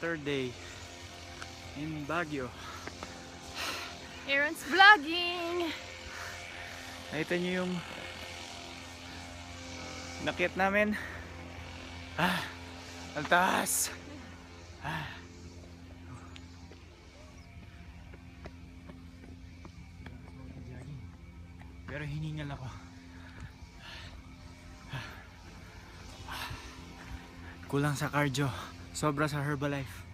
third day in Baguio. Aaron's vlogging! Nakita niyo yung nakit namin? Ang taas! Pero hiningal ako. Kulang sa cardio, sobra sa Herbalife.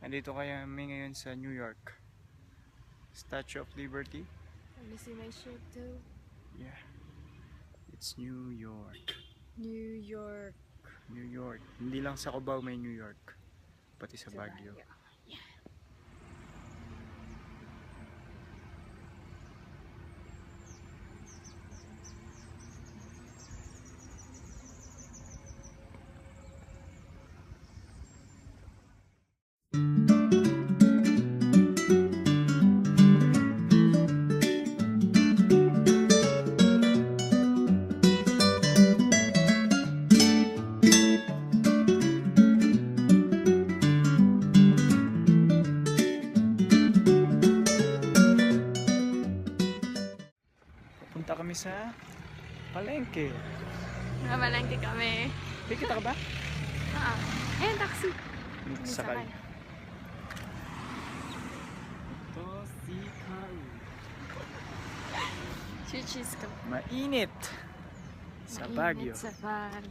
Nandito kami ngayon sa New York. Statue of Liberty. Let me see my shirt too. Yeah. It's New York. New York. New York. Hindi lang sa Cubao may New York. Pati sa Baguio. Punta kami sa palengke. Namalangki kami. Kita ka ba? Ayun, taxi. Sakay. Ito si Kau. Chichis ka. Mainit sa Baguio. Sa Baguio.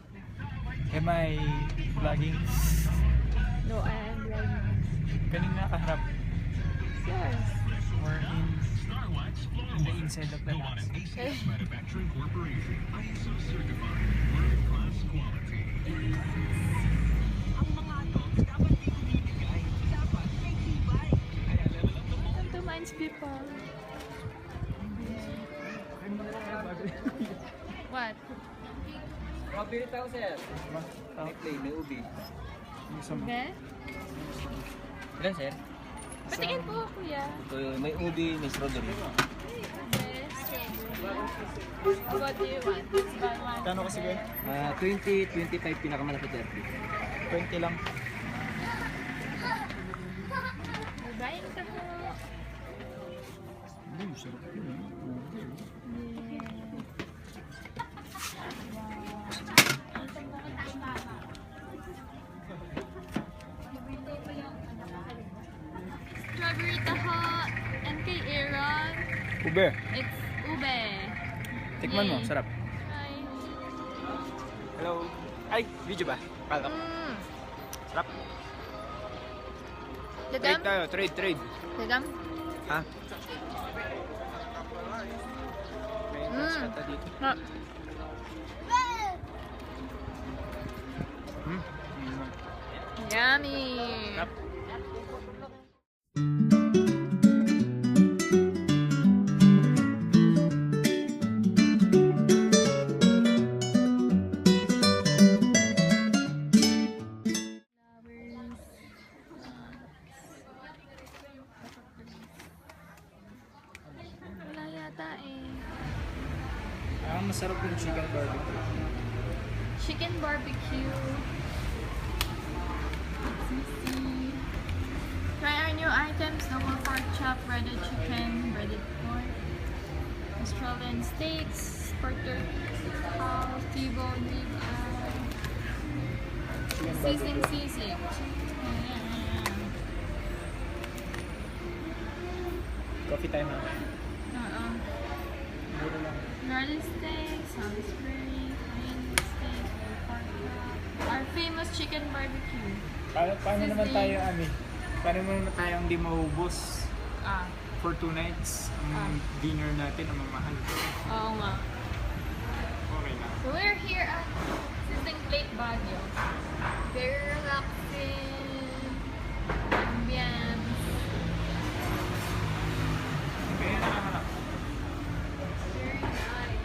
Am I vlogging? No, I am vlogging. Kanina kaharap. Yes. Or in the inside of the house. Manufacturing Corporation, ISO certified, world-class quality. Ang mga adults dapat may binibigay, dapat may tibay. Kaya level up the Welcome to Minds People. What? Strawberry tao, sir. May play, may ubi. Gusto mo? Okay? Ilan, sir? Patingin po, kuya. Ito, may ubi, may strawberry. Okay, strawberry. What do you want? Let's buy one. Kano kasi kayo? 20, 25, pinakamalaki 30. 20 lang. We're buying ka po. Sarap yun. Strawberry taho and kay Aaron, Ube. it's ube. Tikman mo, Yay. sarap. Hi. Hello. Ay, video ba? Kala ko. Sarap. Trade Dadam? tayo, trade. Dadam? Ha? May entrance kata dito. Ah. Yummy. Sarap. Wala yata eh. Masarap yung chicken barbecue. Chicken barbecue. Try our new items: double pork chop, breaded chicken, breaded pork, Australian steaks, pork turkey, cow, T-bone, rib eye, seasoning sisig. Coffee time na. Mura lang. Garlic steak, Salisbury, onion steak, pork chop. Our famous chicken barbecue. Paano naman tayo, Ami? Paano naman tayo hindi maubos for 2 nights ang dinner natin ang mamahal? Oo nga. Okay lang. So we're here at Sizzling Plate Baguio. Very relaxing. Ambience. Kaya nakaharap. Very nice.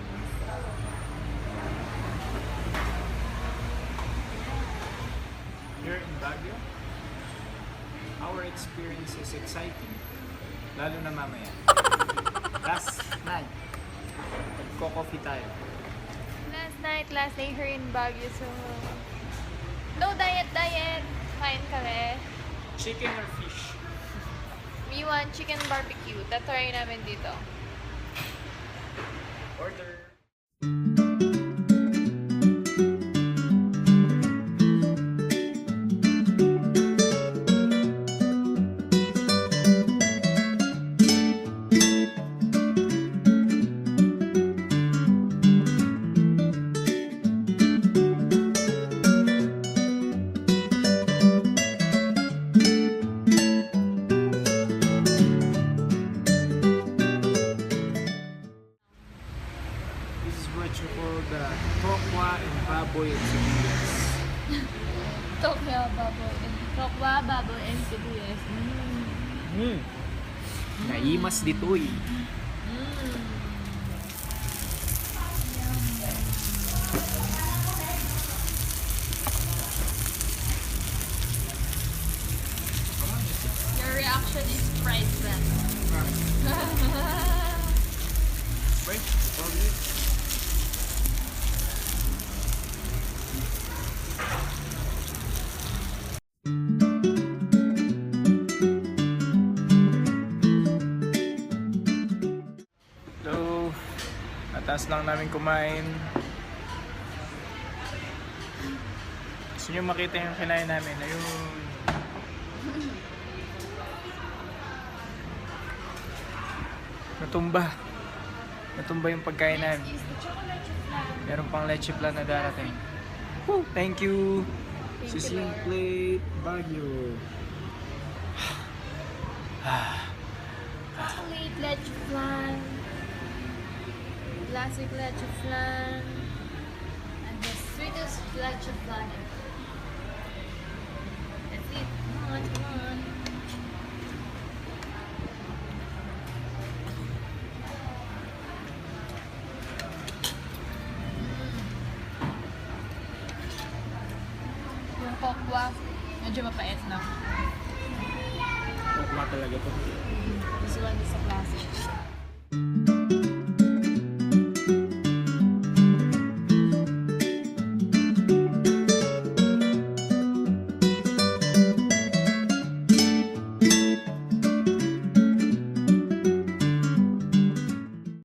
Here in Baguio, our experience is exciting. Lalo na mamaya. Last night, nagko-coffee tayo. night, last day here in Baguio. So, no diet. Kain kami. Chicken or fish? We want chicken barbecue. Tatry namin dito. Order. This is what you call the tokwa and baboy and sibuyas. Tokyo baboy, and sibuyas. Naimas ditoy. Your reaction is priceless. Wait, probably. So, atas lang namin kumain. Gusto nyo makita yung kinain namin. Ayun. Natumba yung pagkain namin. Is the chocolate chip lang. Meron pang leche plan na darating. Woo! Thank you! Thank you, Sisig Lord. Plate Baguio. Chocolate leche flan. Classic leche flan. And the sweetest leche flan ever. That's it. Come on. Yung kokwa, medyo mapait na. Tukma talaga to. This one is a classic.